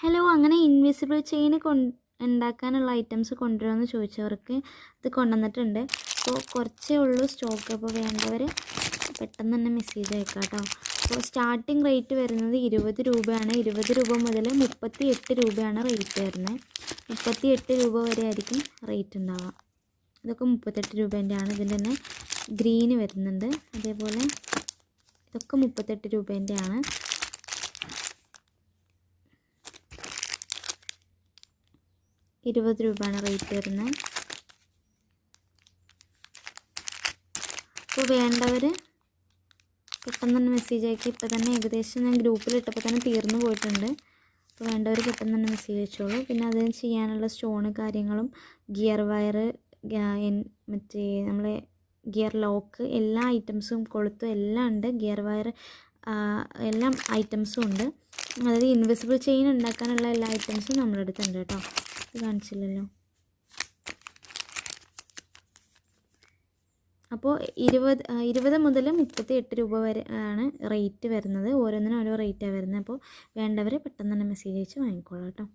Hello, അങ്ങനെ invisible chain ഉണ്ടാക്കാനുള്ള items കൊണ്ടുവരുമെന്ന് ചോദിച്ചവർക്ക് ഇത് കൊണ്ടുവന്നിട്ടുണ്ട്. അപ്പോൾ കുറച്ചേ ഉള്ളൂ സ്റ്റോക്ക്. അപ്പോൾ വേണ്ടവർ പെട്ടെന്ന് തന്നെ മെസ്സേജ് അയക്കാം കേട്ടോ. അപ്പോൾ സ്റ്റാർട്ടിങ് റേറ്റ് വരുന്നത് 20 രൂപയാണ്. 20 രൂപ മുതൽ 38 രൂപയാണ് റേറ്റ് വരുന്നത്. 38 രൂപ വരെ ആയിരിക്കും റേറ്റ് ഉണ്ടാവുക. ഇതൊക്കെ 38 രൂപേൻ്റെയാണ്. ഇതിൻ്റെ തന്നെ ഗ്രീന് വരുന്നുണ്ട്. അതേപോലെ ഇതൊക്കെ 38 രൂപേൻ്റെയാണ്. ₹20 റേറ്റ് വരുന്നത്. അപ്പോൾ വേണ്ടവർ പെട്ടെന്ന് തന്നെ മെസ്സേജ് അയക്കുക. ഇപ്പോൾ തന്നെ ഏകദേശം ഞാൻ ഗ്രൂപ്പിലിട്ടപ്പോൾ തന്നെ തീർന്നു പോയിട്ടുണ്ട്. അപ്പോൾ വേണ്ടവർ പെട്ടെന്ന് തന്നെ മെസ്സേജ് അയച്ചോളൂ. പിന്നെ അതിന് ചെയ്യാനുള്ള സ്റ്റോണ് കാര്യങ്ങളും ഗിയർ വയർ, മറ്റേ നമ്മളെ ഗിയർ ലോക്ക്, എല്ലാ ഐറ്റംസും കൊളുത്തും എല്ലാം ഉണ്ട്. ഗിയർ വയർ എല്ലാ ഐറ്റംസും ഉണ്ട്. അതായത് ഇൻവിസിബിൾ ചെയിൻ ഉണ്ടാക്കാനുള്ള എല്ലാ ഐറ്റംസും നമ്മുടെ അടുത്തുണ്ട് കേട്ടോ. ഇത് കാണിച്ചില്ലല്ലോ. അപ്പോൾ 20 മുതൽ 38 രൂപ വരെ ആണ് റേറ്റ് വരുന്നത്. ഓരോന്നിനും ഓരോ റേറ്റാണ് വരുന്നത്. അപ്പോൾ വേണ്ടവർ പെട്ടെന്ന് തന്നെ മെസ്സേജ് അയച്ച് വാങ്ങിക്കോളാം കേട്ടോ.